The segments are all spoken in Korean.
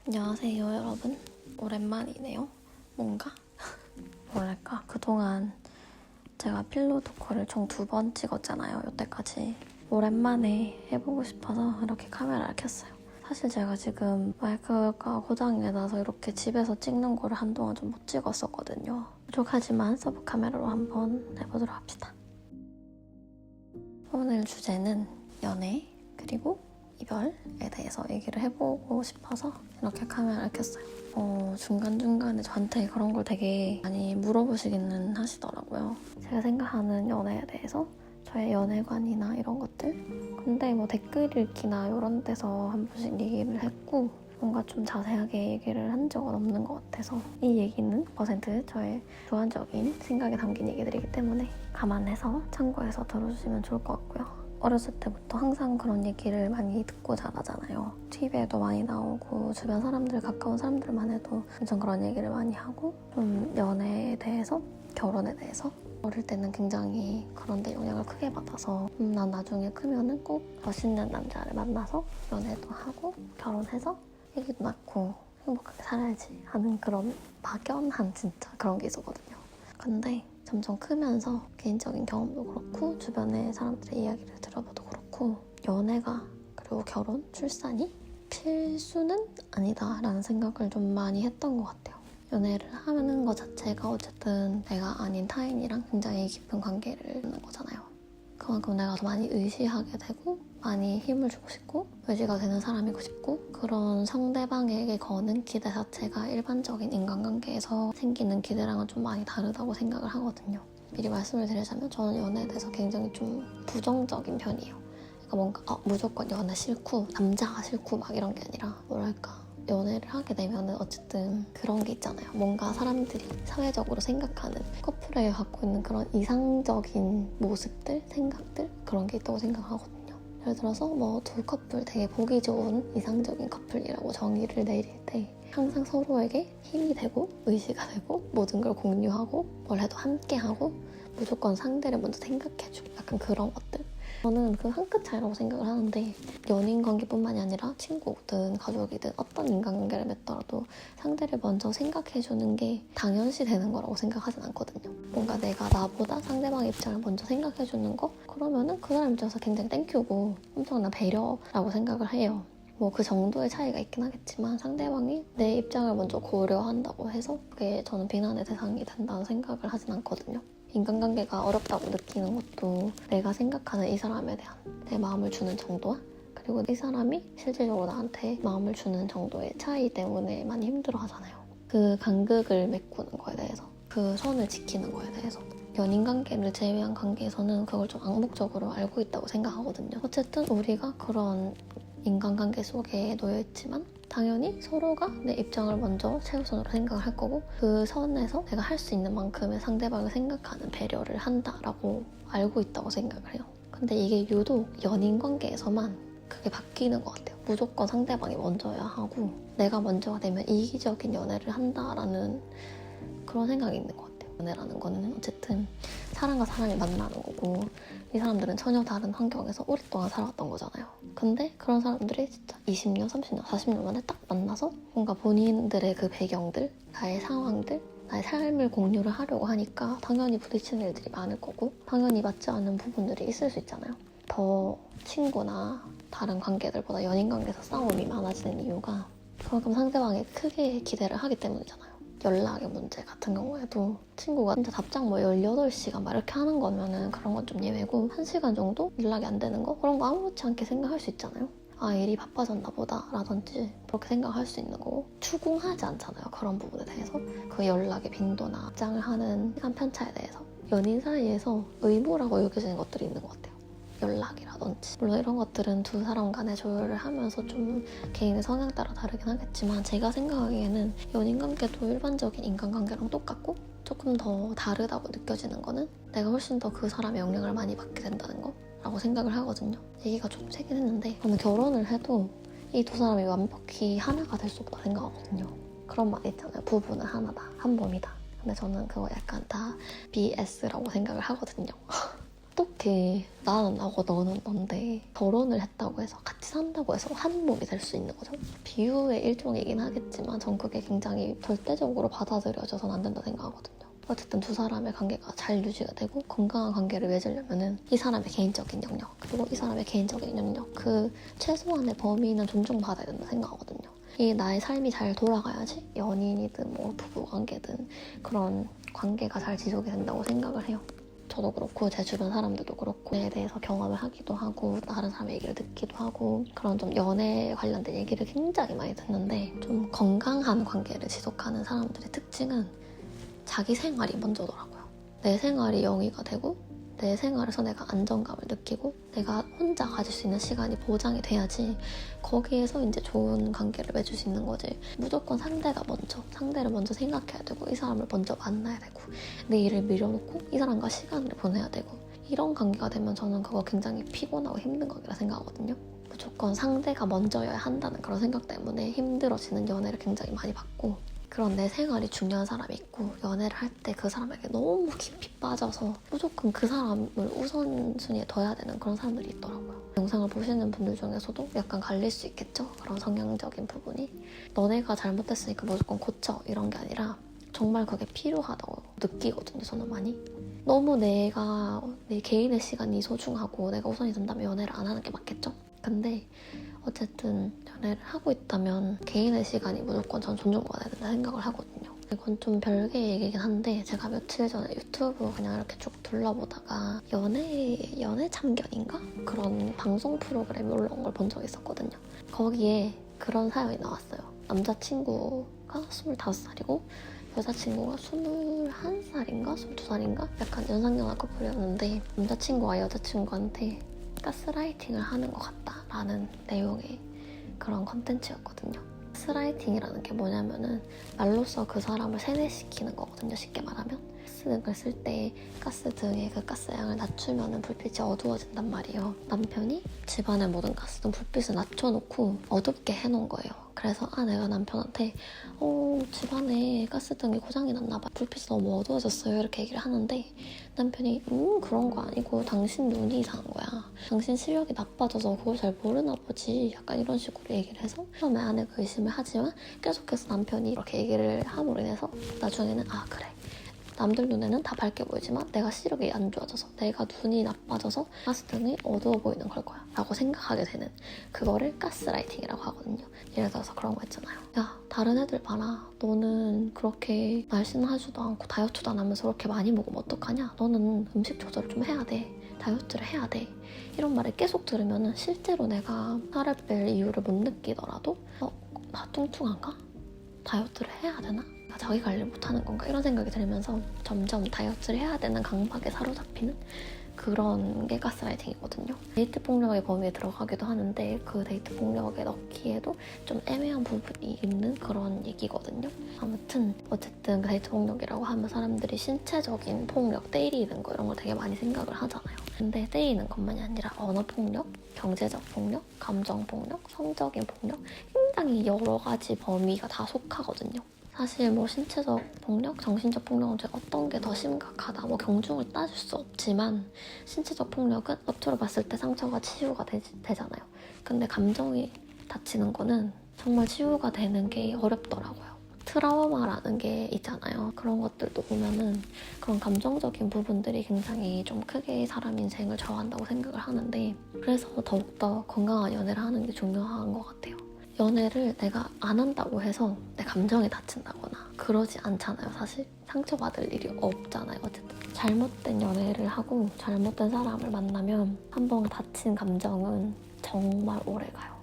안녕하세요 여러분. 오랜만이네요. 뭔가? 뭐랄까 그동안 제가 필로 토크를 총 2번 찍었잖아요. 여태까지 오랜만에 해보고 싶어서 이렇게 카메라를 켰어요. 사실 제가 지금 마이크가 고장이 나서 이렇게 집에서 찍는 거를 한동안 좀 못 찍었었거든요. 부족하지만 서브 카메라로 한번 해보도록 합시다. 오늘 주제는 연애 그리고 이별에 대해서 얘기를 해보고 싶어서 이렇게 카메라를 켰어요. 중간중간에 저한테 그런 걸 되게 많이 물어보시기는 하시더라고요. 제가 생각하는 연애에 대해서, 저의 연애관이나 이런 것들. 근데 뭐 댓글 읽기나 이런 데서 한 번씩 얘기를 했고 뭔가 좀 자세하게 얘기를 한 적은 없는 것 같아서 이 얘기는 % 저의 주관적인 생각이 담긴 얘기들이기 때문에 감안해서 참고해서 들어주시면 좋을 것 같고요. 어렸을 때부터 항상 그런 얘기를 많이 듣고 자라잖아요. TV에도 많이 나오고 주변 사람들, 가까운 사람들만 해도 엄청 그런 얘기를 많이 하고 좀 연애에 대해서, 결혼에 대해서 어릴 때는 굉장히 그런 데 영향을 크게 받아서 난 나중에 크면은 꼭 멋있는 남자를 만나서 연애도 하고 결혼해서 애기도 낳고 행복하게 살아야지 하는 그런 막연한 진짜 그런 게 있었거든요. 근데 점점 크면서 개인적인 경험도 그렇고 주변의 사람들의 이야기를 들어봐도 그렇고 연애가, 그리고 결혼, 출산이 필수는 아니다라는 생각을 좀 많이 했던 것 같아요. 연애를 하는 것 자체가 어쨌든 내가 아닌 타인이랑 굉장히 깊은 관계를 하는 거잖아요. 그만큼 내가 더 많이 의지하게 되고 많이 힘을 주고 싶고 의지가 되는 사람이고 싶고, 그런 상대방에게 거는 기대 자체가 일반적인 인간관계에서 생기는 기대랑은 좀 많이 다르다고 생각을 하거든요. 미리 말씀을 드리자면 저는 연애에 대해서 굉장히 좀 부정적인 편이에요. 그러니까 뭔가 무조건 연애 싫고 남자가 싫고 막 이런 게 아니라, 뭐랄까 연애를 하게 되면은 어쨌든 그런 게 있잖아요. 뭔가 사람들이 사회적으로 생각하는 커플에 갖고 있는 그런 이상적인 모습들, 생각들, 그런 게 있다고 생각하거든요. 예를 들어서 뭐 두 커플 되게 보기 좋은 이상적인 커플이라고 정의를 내릴 때 항상 서로에게 힘이 되고 의지가 되고 모든 걸 공유하고 뭘 해도 함께하고 무조건 상대를 먼저 생각해주고 약간 그런 것들. 저는 그 한 끗 차이라고 생각을 하는데, 연인 관계뿐만이 아니라 친구든 가족이든 어떤 인간관계를 맺더라도 상대를 먼저 생각해주는 게 당연시 되는 거라고 생각하진 않거든요. 뭔가 내가 나보다 상대방의 입장을 먼저 생각해주는 거? 그러면은 그 사람 입장에서 굉장히 땡큐고 엄청난 배려라고 생각을 해요. 뭐 그 정도의 차이가 있긴 하겠지만 상대방이 내 입장을 먼저 고려한다고 해서 그게 저는 비난의 대상이 된다는 생각을 하진 않거든요. 인간관계가 어렵다고 느끼는 것도 내가 생각하는 이 사람에 대한 내 마음을 주는 정도와, 그리고 이 사람이 실질적으로 나한테 마음을 주는 정도의 차이 때문에 많이 힘들어 하잖아요. 그 간극을 메꾸는 거에 대해서, 그 선을 지키는 거에 대해서. 연인관계를 제외한 관계에서는 그걸 좀 암묵적으로 알고 있다고 생각하거든요. 어쨌든 우리가 그런 인간관계 속에 놓여있지만 당연히 서로가 내 입장을 먼저 최우선으로 생각을 할 거고, 그 선에서 내가 할 수 있는 만큼의 상대방을 생각하는 배려를 한다라고 알고 있다고 생각을 해요. 근데 이게 유독 연인 관계에서만 그게 바뀌는 것 같아요. 무조건 상대방이 먼저야 하고 내가 먼저가 되면 이기적인 연애를 한다라는 그런 생각이 있는 것 같아요. 연애라는 거는 어쨌든 사람과 사람이 만나는 거고, 이 사람들은 전혀 다른 환경에서 오랫동안 살아왔던 거잖아요. 근데 그런 사람들이 진짜 20년, 30년, 40년 만에 딱 만나서 뭔가 본인들의 그 배경들, 나의 상황들, 나의 삶을 공유를 하려고 하니까 당연히 부딪히는 일들이 많을 거고, 당연히 맞지 않는 부분들이 있을 수 있잖아요. 더 친구나 다른 관계들보다 연인 관계에서 싸움이 많아지는 이유가 그만큼 상대방에 크게 기대를 하기 때문이잖아요. 연락의 문제 같은 경우에도 친구가 진짜 답장 뭐 18시간 막 이렇게 하는 거면은 그런 건 좀 예외고, 1시간 정도 연락이 안 되는 거? 그런 거 아무렇지 않게 생각할 수 있잖아요. 아, 일이 바빠졌나 보다 라든지 그렇게 생각할 수 있는 거고, 추궁하지 않잖아요. 그런 부분에 대해서. 그 연락의 빈도나 답장을 하는 시간 편차에 대해서 연인 사이에서 의무라고 여겨지는 것들이 있는 것 같아요. 연락이라든지. 물론 이런 것들은 두 사람 간에 조율을 하면서 좀 개인의 성향 따라 다르긴 하겠지만, 제가 생각하기에는 연인관계도 일반적인 인간관계랑 똑같고 조금 더 다르다고 느껴지는 거는 내가 훨씬 더 그 사람의 영향을 많이 받게 된다는 거라고 생각을 하거든요. 얘기가 좀 세긴 했는데, 저는 결혼을 해도 이 두 사람이 완벽히 하나가 될 수 없다 생각하거든요. 그런 말 있잖아요. 부부는 하나다, 한 몸이다. 근데 저는 그거 약간 다 BS라고 생각을 하거든요. 어떻게 나는 나고 너는 넌데 결혼을 했다고 해서 같이 산다고 해서 한 몸이 될 수 있는 거죠. 비유의 일종이긴 하겠지만 전 그게 굉장히 절대적으로 받아들여져서는 안 된다 생각하거든요. 어쨌든 두 사람의 관계가 잘 유지가 되고 건강한 관계를 맺으려면은 이 사람의 개인적인 영역 그리고 이 사람의 개인적인 영역 그 최소한의 범위는 존중받아야 된다 생각하거든요. 이 나의 삶이 잘 돌아가야지 연인이든 뭐 부부관계든 그런 관계가 잘 지속이 된다고 생각을 해요. 저도 그렇고 제 주변 사람들도 그렇고 그에 대해서 경험을 하기도 하고 다른 사람의 얘기를 듣기도 하고 그런 좀 연애에 관련된 얘기를 굉장히 많이 듣는데 좀 건강한 관계를 지속하는 사람들의 특징은 자기 생활이 먼저더라고요. 내 생활이 영위가 되고 내 생활에서 내가 안정감을 느끼고 내가 혼자 가질 수 있는 시간이 보장이 돼야지 거기에서 이제 좋은 관계를 맺을 수 있는 거지. 무조건 상대를 먼저 생각해야 되고 이 사람을 먼저 만나야 되고 내 일을 미뤄놓고 이 사람과 시간을 보내야 되고 이런 관계가 되면 저는 그거 굉장히 피곤하고 힘든 관계라 생각하거든요. 무조건 상대가 먼저여야 한다는 그런 생각 때문에 힘들어지는 연애를 굉장히 많이 봤고 그런 내 생활이 중요한 사람이 있고 연애를 할 때 그 사람에게 너무 깊이 빠져서 무조건 그 사람을 우선순위에 둬야 되는 그런 사람들이 있더라고요. 영상을 보시는 분들 중에서도 약간 갈릴 수 있겠죠? 그런 성향적인 부분이. 너네가 잘못됐으니까 무조건 고쳐 이런 게 아니라 정말 그게 필요하다고 느끼거든요. 저는 많이. 너무 내 개인의 시간이 소중하고 내가 우선이 된다면 연애를 안 하는 게 맞겠죠? 근데 어쨌든 연애를 하고 있다면 개인의 시간이 무조건 전 존중받아야 된다 생각을 하거든요. 이건 좀 별개의 얘기긴 한데 제가 며칠 전에 유튜브 그냥 이렇게 쭉 둘러보다가 연애 참견인가? 그런 방송 프로그램이 올라온 걸 본 적이 있었거든요. 거기에 그런 사연이 나왔어요. 남자친구가 25살이고 여자친구가 21살인가? 22살인가? 약간 연상연하 커플이었는데 남자친구가 여자친구한테 가스라이팅을 하는 것 같다라는 내용의 그런 컨텐츠였거든요. 가스라이팅이라는 게 뭐냐면은 말로써 그 사람을 세뇌시키는 거거든요. 쉽게 말하면 가스등을 쓸 때 가스등의 그 가스양을 낮추면 불빛이 어두워진단 말이에요. 남편이 집안의 모든 가스등 불빛을 낮춰놓고 어둡게 해놓은 거예요. 그래서 내가 남편한테 집안에 가스등이 고장이 났나 봐. 불빛이 너무 어두워졌어요. 이렇게 얘기를 하는데 남편이 그런 거 아니고 당신 눈이 이상한 거야. 당신 시력이 나빠져서 그걸 잘 모르나 보지. 약간 이런 식으로 얘기를 해서 처음에 아내가 의심을 하지만 계속해서 남편이 이렇게 얘기를 함으로 인해서 나중에는 그래. 남들 눈에는 다 밝게 보이지만 내가 시력이 안 좋아져서 내가 눈이 나빠져서 가스등이 어두워 보이는 걸 거야 라고 생각하게 되는 그거를 가스라이팅이라고 하거든요. 예를 들어서 그런 거 있잖아요. 야 다른 애들 봐라. 너는 그렇게 날씬하지도 않고 다이어트도 안 하면서 그렇게 많이 먹으면 어떡하냐. 너는 음식 조절을 좀 해야 돼. 다이어트를 해야 돼. 이런 말을 계속 들으면 실제로 내가 살을 뺄 이유를 못 느끼더라도 나 뚱뚱한가? 다이어트를 해야 되나? 자기 관리를 못하는 건가? 이런 생각이 들면서 점점 다이어트를 해야 되는 강박에 사로잡히는 그런 게 가스라이팅이거든요. 데이트 폭력의 범위에 들어가기도 하는데 그 데이트 폭력에 넣기에도 좀 애매한 부분이 있는 그런 얘기거든요. 아무튼 어쨌든 그 데이트 폭력이라고 하면 사람들이 신체적인 폭력, 때리는 거 이런 걸 되게 많이 생각을 하잖아요. 근데 때리는 것만이 아니라 언어 폭력, 경제적 폭력, 감정 폭력, 성적인 폭력 굉장히 여러 가지 범위가 다 속하거든요. 사실 뭐 신체적 폭력, 정신적 폭력은 어떤 게 더 심각하다 뭐 경중을 따질 수 없지만 신체적 폭력은 겉으로 봤을 때 상처가 치유가 되잖아요. 근데 감정이 다치는 거는 정말 치유가 되는 게 어렵더라고요. 트라우마라는 게 있잖아요. 그런 것들도 보면은 그런 감정적인 부분들이 굉장히 좀 크게 사람 인생을 저한다고 생각을 하는데 그래서 더욱더 건강한 연애를 하는 게 중요한 것 같아요. 연애를 내가 안 한다고 해서 내 감정이 다친다거나 그러지 않잖아요. 사실 상처받을 일이 없잖아요. 어쨌든 잘못된 연애를 하고 잘못된 사람을 만나면 한번 다친 감정은 정말 오래가요.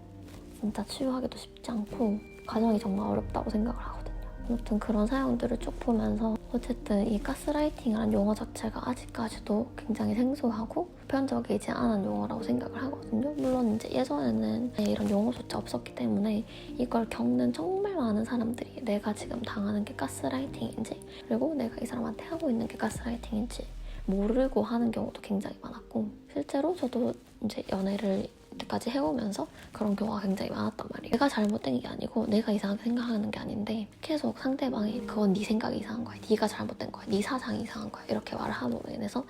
진짜 치유하기도 쉽지 않고 과정이 정말 어렵다고 생각을 하거든요. 아무튼 그런 사연들을 쭉 보면서 어쨌든 이 가스라이팅이라는 용어 자체가 아직까지도 굉장히 생소하고 보편적이지 않은 용어라고 생각을 하거든요. 물론 이제 예전에는 이런 용어조차 없었기 때문에 이걸 겪는 정말 많은 사람들이 내가 지금 당하는 게 가스라이팅인지 그리고 내가 이 사람한테 하고 있는 게 가스라이팅인지 모르고 하는 경우도 굉장히 많았고 실제로 저도 이제 연애를 여태까지 해오면서 그런 경우가 굉장히 많았단 말이에요. 내가 잘못된 게 아니고 내가 이상하게 생각하는 게 아닌데 계속 상대방이 그건 네 생각이 이상한 거야, 네가 잘못된 거야, 네 사상이 이상한 거야 이렇게 말을 함으로 인해서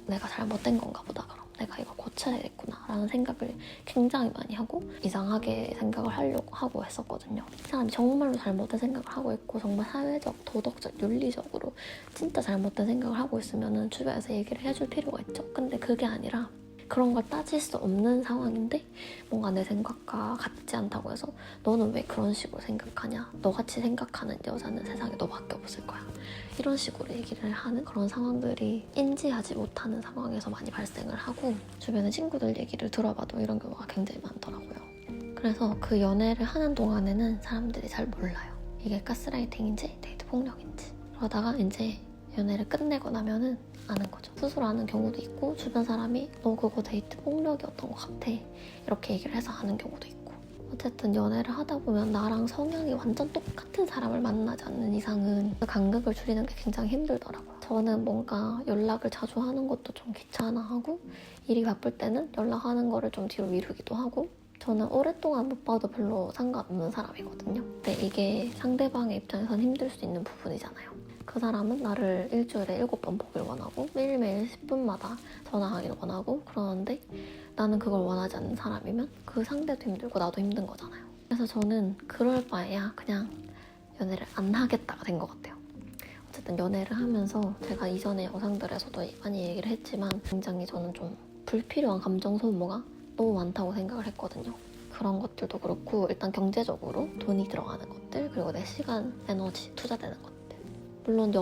내가 잘못된 건가 보다, 그럼 내가 이걸 고쳐야겠구나 라는 생각을 굉장히 많이 하고 이상하게 생각을 하려고 하고 했었거든요. 이 사람이 정말로 잘못된 생각을 하고 있고 정말 사회적, 도덕적, 윤리적으로 진짜 잘못된 생각을 하고 있으면 주변에서 얘기를 해줄 필요가 있죠. 근데 그게 아니라 그런 걸 따질 수 없는 상황인데 뭔가 내 생각과 같지 않다고 해서 너는 왜 그런 식으로 생각하냐, 너같이 생각하는 여자는 세상에 너밖에 없을 거야, 이런 식으로 얘기를 하는 그런 상황들이 인지하지 못하는 상황에서 많이 발생을 하고, 주변의 친구들 얘기를 들어봐도 이런 경우가 굉장히 많더라고요. 그래서 그 연애를 하는 동안에는 사람들이 잘 몰라요, 이게 가스라이팅인지 데이트 폭력인지. 그러다가 이제 연애를 끝내고 나면은 아는 거죠. 스스로 아는 경우도 있고 주변 사람이 너 그거 데이트 폭력이었던 것 같아 이렇게 얘기를 해서 아는 경우도 있고. 어쨌든 연애를 하다 보면 나랑 성향이 완전 똑같은 사람을 만나지 않는 이상은 그 간극을 줄이는 게 굉장히 힘들더라고요. 저는 뭔가 연락을 자주 하는 것도 좀 귀찮아하고 일이 바쁠 때는 연락하는 거를 좀 뒤로 미루기도 하고, 저는 오랫동안 못 봐도 별로 상관없는 사람이거든요. 근데 이게 상대방의 입장에선 힘들 수 있는 부분이잖아요. 그 사람은 나를 일주일에 7번 보길 원하고 매일매일 10분마다 전화하길 원하고 그러는데 나는 그걸 원하지 않는 사람이면 그 상대도 힘들고 나도 힘든 거잖아요. 그래서 저는 그럴 바에야 그냥 연애를 안 하겠다가 된 것 같아요. 어쨌든 연애를 하면서 제가 이전에 영상들에서도 많이 얘기를 했지만 굉장히 저는 좀 불필요한 감정 소모가 너무 많다고 생각을 했거든요. 그런 것들도 그렇고 일단 경제적으로 돈이 들어가는 것들, 그리고 내 시간, 에너지 투자되는 것들. 물론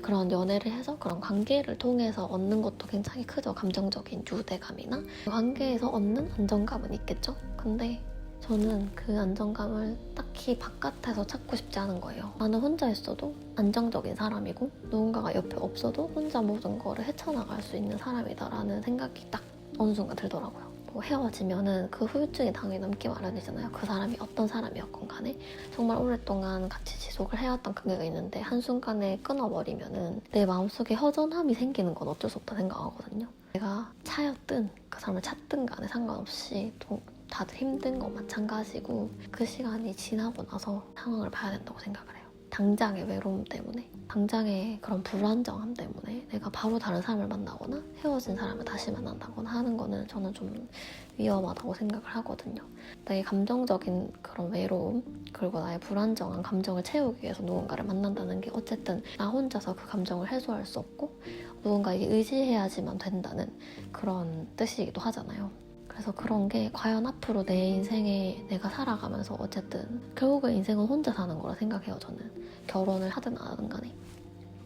그런 연애를 해서 그런 관계를 통해서 얻는 것도 굉장히 크죠. 감정적인 유대감이나 관계에서 얻는 안정감은 있겠죠. 근데 저는 그 안정감을 딱히 바깥에서 찾고 싶지 않은 거예요. 나는 혼자 있어도 안정적인 사람이고 누군가가 옆에 없어도 혼자 모든 거를 헤쳐나갈 수 있는 사람이다라는 생각이 딱 어느 순간 들더라고요. 헤어지면은 그 후유증이 당연히 남기 마련이잖아요. 그 사람이 어떤 사람이었건 간에 정말 오랫동안 같이 지속을 해왔던 관계가 있는데 한순간에 끊어버리면은 내 마음속에 허전함이 생기는 건 어쩔 수 없다 생각하거든요. 내가 차였든 그 사람을 찾든 간에 상관없이 다들 힘든 건 마찬가지고 그 시간이 지나고 나서 상황을 봐야 된다고 생각을 해요. 당장의 외로움 때문에, 당장의 그런 불안정함 때문에 내가 바로 다른 사람을 만나거나 헤어진 사람을 다시 만난다거나 하는 거는 저는 좀 위험하다고 생각을 하거든요. 나의 감정적인 그런 외로움, 그리고 나의 불안정한 감정을 채우기 위해서 누군가를 만난다는 게 어쨌든 나 혼자서 그 감정을 해소할 수 없고 누군가에게 의지해야지만 된다는 그런 뜻이기도 하잖아요. 그래서 그런 게 과연 앞으로 내 인생에 내가 살아가면서 어쨌든 결국은 인생은 혼자 사는 거라 생각해요. 저는 결혼을 하든 안 하든 간에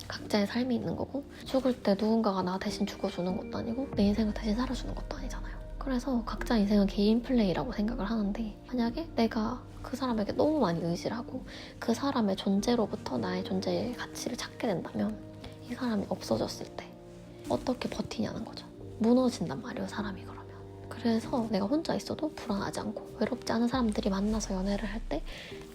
각자의 삶이 있는 거고, 죽을 때 누군가가 나 대신 죽어주는 것도 아니고 내 인생을 대신 살아주는 것도 아니잖아요. 그래서 각자 인생은 개인 플레이라고 생각을 하는데, 만약에 내가 그 사람에게 너무 많이 의지를 하고 그 사람의 존재로부터 나의 존재의 가치를 찾게 된다면 이 사람이 없어졌을 때 어떻게 버티냐는 거죠. 무너진단 말이에요, 사람이. 그래서 내가 혼자 있어도 불안하지 않고 외롭지 않은 사람들이 만나서 연애를 할 때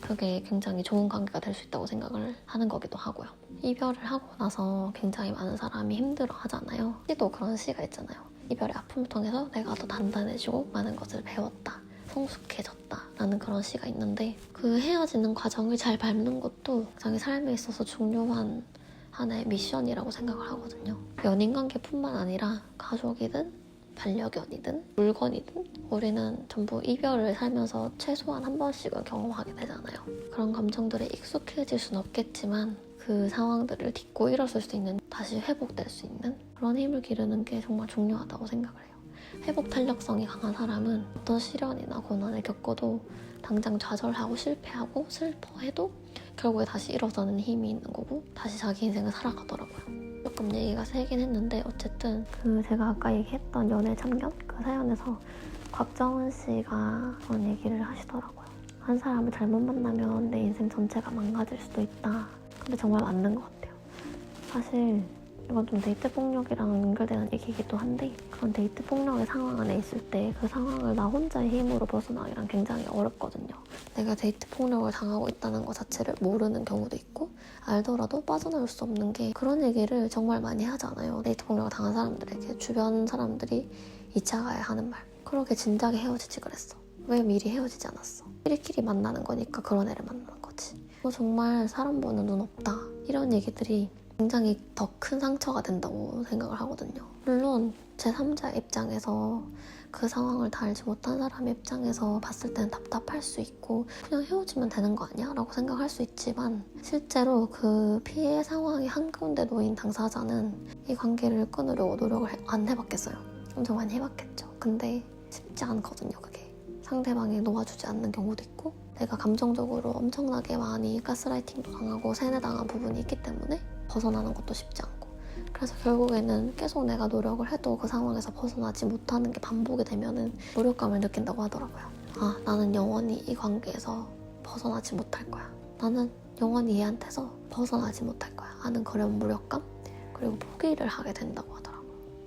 그게 굉장히 좋은 관계가 될 수 있다고 생각을 하는 거기도 하고요. 이별을 하고 나서 굉장히 많은 사람이 힘들어 하잖아요. 또 그런 시가 있잖아요. 이별의 아픔을 통해서 내가 더 단단해지고 많은 것을 배웠다, 성숙해졌다 라는 그런 시가 있는데, 그 헤어지는 과정을 잘 밟는 것도 굉장히 삶에 있어서 중요한 하나의 미션이라고 생각을 하거든요. 연인관계뿐만 아니라 가족이든 반려견이든 물건이든 우리는 전부 이별을 살면서 최소한 한 번씩은 경험하게 되잖아요. 그런 감정들에 익숙해질 수는 없겠지만 그 상황들을 딛고 일어설 수 있는, 다시 회복될 수 있는 그런 힘을 기르는 게 정말 중요하다고 생각을 해요. 회복 탄력성이 강한 사람은 어떤 시련이나 고난을 겪어도 당장 좌절하고 실패하고 슬퍼해도 결국에 다시 일어서는 힘이 있는 거고 다시 자기 인생을 살아가더라고요. 조금 얘기가 세긴 했는데 어쨌든 제가 아까 얘기했던 연애 참견? 그 사연에서 곽정은 씨가 그런 얘기를 하시더라고요. 한 사람을 잘못 만나면 내 인생 전체가 망가질 수도 있다. 근데 정말 맞는 것 같아요. 사실 이건 좀 데이트 폭력이랑 연결되는 얘기이기도 한데, 그런 데이트 폭력의 상황 안에 있을 때 그 상황을 나 혼자의 힘으로 벗어나기란 굉장히 어렵거든요. 내가 데이트 폭력을 당하고 있다는 것 자체를 모르는 경우도 있고, 알더라도 빠져나올 수 없는 게, 그런 얘기를 정말 많이 하잖아요. 데이트 폭력을 당한 사람들에게 주변 사람들이 2차 가야 하는 말. 그렇게 진작에 헤어지지 그랬어. 왜 미리 헤어지지 않았어? 끼리끼리 만나는 거니까 그런 애를 만나는 거지. 정말 사람 보는 눈 없다. 이런 얘기들이 굉장히 더 큰 상처가 된다고 생각을 하거든요. 물론 제3자 입장에서 그 상황을 다 알지 못한 사람의 입장에서 봤을 때는 답답할 수 있고 그냥 헤어지면 되는 거 아니야? 라고 생각할 수 있지만 실제로 그 피해 상황이 한가운데 놓인 당사자는 이 관계를 끊으려고 노력을 안 해봤겠어요. 엄청 많이 해봤겠죠. 근데 쉽지 않거든요, 그게. 상대방이 놓아주지 않는 경우도 있고 내가 감정적으로 엄청나게 많이 가스라이팅도 당하고 세뇌당한 부분이 있기 때문에 벗어나는 것도 쉽지 않고 그래서 결국에는 계속 내가 노력을 해도 그 상황에서 벗어나지 못하는 게 반복이 되면은 무력감을 느낀다고 하더라고요. 아, 나는 영원히 이 관계에서 벗어나지 못할 거야. 나는 영원히 얘한테서 벗어나지 못할 거야 하는 그런 무력감 그리고 포기를 하게 된다고 하더라고요.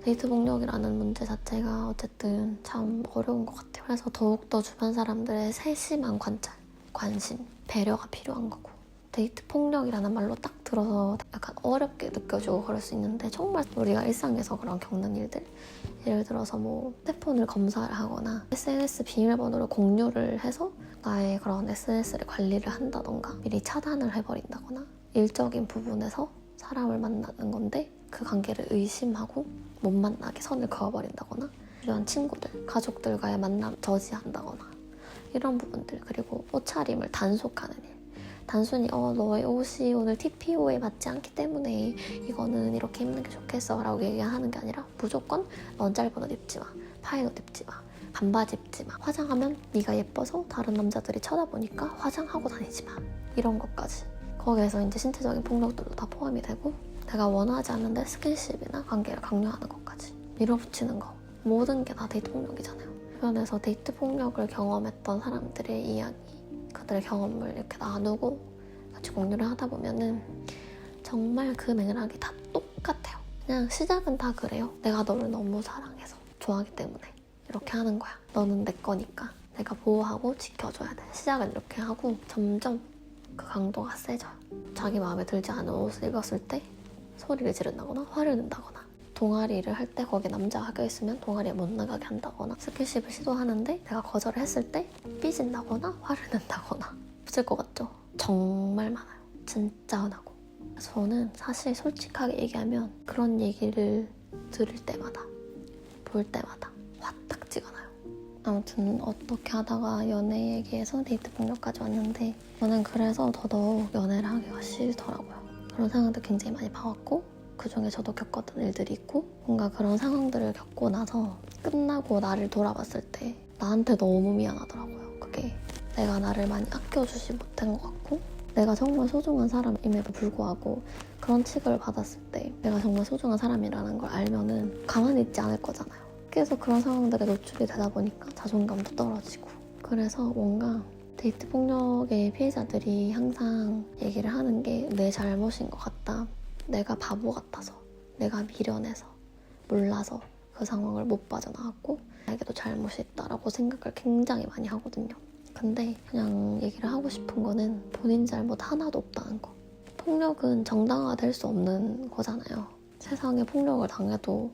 데이트 폭력이라는 문제 자체가 어쨌든 참 어려운 것 같아요. 그래서 더욱더 주변 사람들의 세심한 관찰, 관심, 배려가 필요한 거고 데이트 폭력이라는 말로 딱 들어서 약간 어렵게 느껴지고 그럴 수 있는데 정말 우리가 일상에서 그런 겪는 일들 예를 들어서 뭐 휴대폰을 검사를 하거나 SNS 비밀번호를 공유를 해서 나의 그런 SNS를 관리를 한다던가 미리 차단을 해버린다거나 일적인 부분에서 사람을 만나는 건데 그 관계를 의심하고 못 만나게 선을 그어버린다거나 주변 친구들, 가족들과의 만남 저지한다거나 이런 부분들 그리고 옷차림을 단속하는 일 단순히 너의 옷이 오늘 TPO에 맞지 않기 때문에 이거는 이렇게 입는 게 좋겠어 라고 얘기하는 게 아니라 무조건 넌 짧은 옷 입지 마, 파인 옷 입지 마, 반바지 입지 마 화장하면 네가 예뻐서 다른 남자들이 쳐다보니까 화장하고 다니지 마 이런 것까지 거기에서 이제 신체적인 폭력들도 다 포함이 되고 내가 원하지 않는데 스킨십이나 관계를 강요하는 것까지 밀어붙이는 거 모든 게 다 데이트 폭력이잖아요. 주변에서 데이트 폭력을 경험했던 사람들의 이야기 그들의 경험을 이렇게 나누고 같이 공유를 하다 보면은 정말 그 맥락이 다 똑같아요. 그냥 시작은 다 그래요. 내가 너를 너무 사랑해서 좋아하기 때문에 이렇게 하는 거야. 너는 내 거니까 내가 보호하고 지켜줘야 돼. 시작은 이렇게 하고 점점 그 강도가 세져요. 자기 마음에 들지 않은 옷을 입었을 때 소리를 지른다거나 화를 낸다거나 동아리를 할 때 거기에 남자가 껴있으면 동아리에 못 나가게 한다거나 스킨십을 시도하는데 내가 거절을 했을 때 삐진다거나 화를 낸다거나 없을 것 같죠? 정말 많아요. 진짜 흔하고 저는 사실 솔직하게 얘기하면 그런 얘기를 들을 때마다 볼 때마다 화딱지가 나요. 아무튼 어떻게 하다가 연애 얘기에서 데이트 폭력까지 왔는데 저는 그래서 더더욱 연애를 하기가 싫더라고요. 그런 상황들 굉장히 많이 봐왔고 그중에 저도 겪었던 일들이 있고 뭔가 그런 상황들을 겪고 나서 끝나고 나를 돌아봤을 때 나한테 너무 미안하더라고요. 그게 내가 나를 많이 아껴주지 못한 것 같고 내가 정말 소중한 사람임에도 불구하고 그런 취급을 받았을 때 내가 정말 소중한 사람이라는 걸 알면은 가만히 있지 않을 거잖아요. 계속 그런 상황들에 노출이 되다 보니까 자존감도 떨어지고 그래서 뭔가 데이트 폭력의 피해자들이 항상 얘기를 하는 게 내 잘못인 것 같다. 내가 바보 같아서, 내가 미련해서, 몰라서 그 상황을 못 빠져나왔고 나에게도 잘못이 있다라고 생각을 굉장히 많이 하거든요. 근데 그냥 얘기를 하고 싶은 거는 본인 잘못 하나도 없다는 거. 폭력은 정당화될 수 없는 거잖아요. 세상에 폭력을 당해도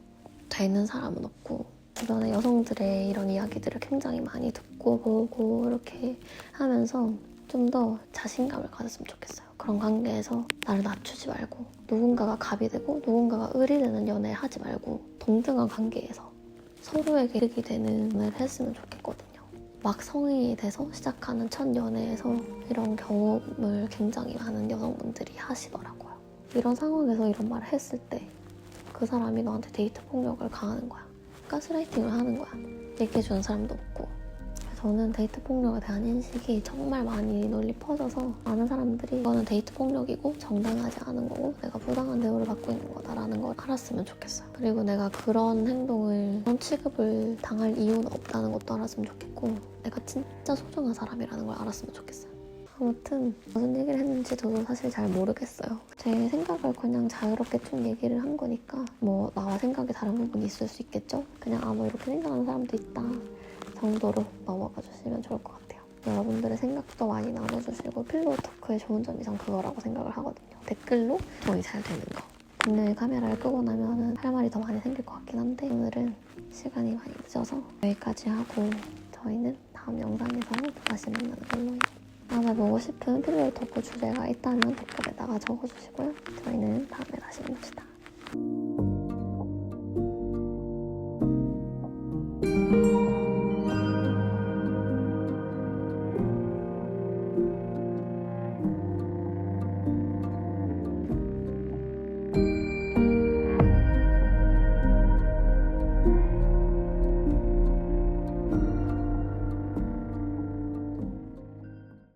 되는 사람은 없고 주변에 여성들의 이런 이야기들을 굉장히 많이 듣고 보고 이렇게 하면서 좀 더 자신감을 가졌으면 좋겠어요. 그런 관계에서 나를 낮추지 말고 누군가가 갑이 되고 누군가가 을이 되는 연애를 하지 말고 동등한 관계에서 서로에게 이득이 되는 연애를 했으면 좋겠거든요. 막 성인이 돼서 시작하는 첫 연애에서 이런 경험을 굉장히 많은 여성분들이 하시더라고요. 이런 상황에서 이런 말을 했을 때 그 사람이 너한테 데이트 폭력을 가하는 거야. 가스라이팅을 하는 거야. 얘기해주는 사람도 없고. 저는 데이트 폭력에 대한 인식이 정말 많이 널리 퍼져서 많은 사람들이 이거는 데이트 폭력이고 정당하지 않은 거고 내가 부당한 대우를 받고 있는 거다라는 걸 알았으면 좋겠어요. 그리고 내가 그런 행동을 그런 취급을 당할 이유는 없다는 것도 알았으면 좋겠고 내가 진짜 소중한 사람이라는 걸 알았으면 좋겠어요. 아무튼 무슨 얘기를 했는지 저도 사실 잘 모르겠어요. 제 생각을 그냥 자유롭게 좀 얘기를 한 거니까 뭐 나와 생각이 다른 부분이 있을 수 있겠죠? 그냥 뭐 이렇게 생각하는 사람도 있다 정도로 넘어가 주시면 좋을 것 같아요. 여러분들의 생각도 많이 나눠주시고 필로우 토크의 좋은 점이 전 그거라고 생각을 하거든요. 댓글로 도움이 잘 되는 거. 분명히 카메라를 끄고 나면 할 말이 더 많이 생길 것 같긴 한데 오늘은 시간이 많이 늦어서 여기까지 하고 저희는 다음 영상에서 다시 만나는 걸로 해요. 다음에 보고 싶은 필로우 덕후 주제가 있다면 댓글에다가 적어주시고요. 저희는 다음에 다시 봅시다.